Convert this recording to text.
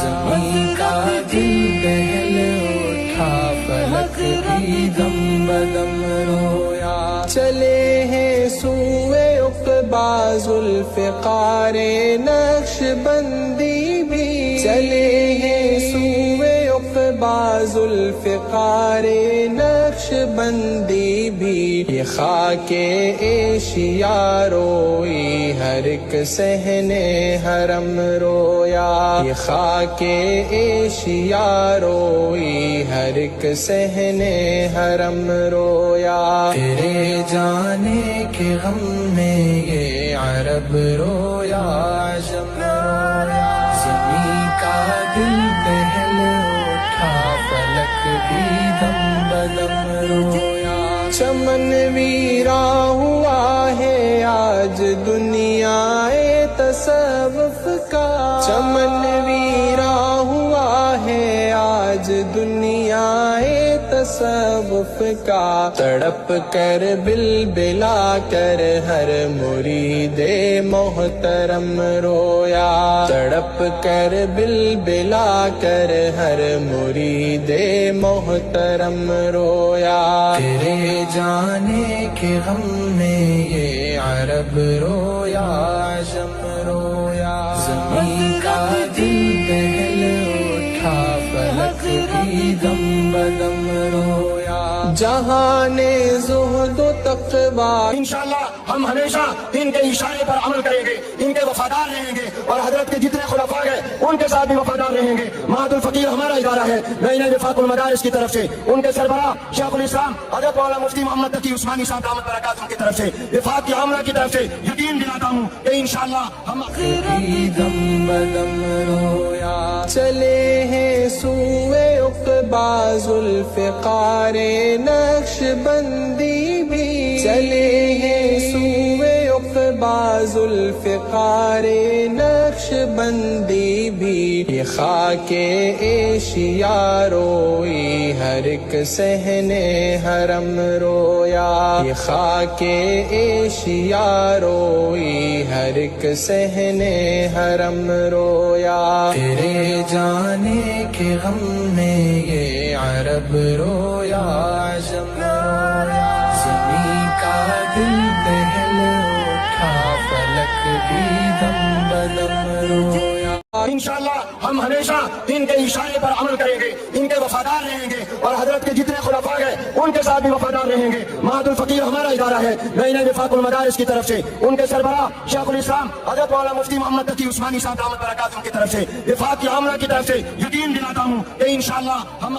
زمین کا دل دہل اٹھا، فلک بھی دم بدم رویا، چلے ہیں سوئے عقبا ذوالفقار نقش بندی بھی، چلے ہیں سوئے عقبا ذوالفقار نقش بندی بھی، یہ خاک ایشیا روئی ہر ایک صحن حرم رویا، یہ خاک ایشیا روئی ہر ایک صحن حرم رویا، تیرے جانے کے غم میں یہ عرب رویا، عجم رویا، زمین کا دل دہل اٹھا، فلک بھی دم بدم رویا، چمن ویرا ہوا ہے آج دنیا تصوف کا، چمن ویرا ہوا ہے آج دنیا تصوف کا، تڑپ کر بلبلا کر ہر مرید محترم رویا، تڑپ کر بلبلا کر ہر مرید محترم رویا، تیرے جانے کے غم میں یہ عرب رویا، عجم رویا، زمین کا دل دہل اٹھا، فلک بھی دم بدم رویا، جہاں نے زہد و تقویٰ، انشاءاللہ ہم ہمیشہ ان کے اشارے پر عمل کریں گے، ان کے وفادار رہیں گے، اور حضرت کے جتنے خلفاء ہیں ان کے ساتھ بھی وفادار رہیں گے۔ معہد الفقیر ہمارا ادارہ ہے، نئی وفاق المدارس کی طرف سے، ان کے سربراہ شیخ الاسلام حضرت مولانا مفتی محمد تقی عثمانی صاحب دامت برکاتہ کی طرف سے، وفاق کی عاملہ کی طرف سے یقین دلاتا ہوں کہ انشاءاللہ ہم دم بدم رویا، چلے ہیں سوئے عقبا ذوالفقار نقش بندی بھی، چلے ہیں سوئے عقبا ذوالفقار نقش بندی بھی، یہ خاک ایشیا روئی ہر ایک صحن حرم رویا، یہ خاک ایشیا روئی ہر ایک صحن حرم رویا، تیرے جانے کے غم میں یہ عرب رویا، عجم رویا، زمین کا دل دہل اٹھا، فلک بھی دم بدم رویا، انشاءاللہ ہم ہمیشہ ان کے اشارے پر عمل کریں گے، ان کے وفادار رہیں گے، اور حضرت کے جتنے خلفاء ہیں ان کے ساتھ بھی وفادار رہیں گے۔ معہد الفقیر ہمارا ادارہ ہے، نئی وفاق المدارس کی طرف سے، ان کے سربراہ شیخ الاسلام حضرت مولانا مفتی محمد تقی عثمانی صاحب دامت برکاتہ کی طرف سے، وفاق کی عاملہ کی طرف سے یقین دلاتا ہوں کہ انشاءاللہ ہم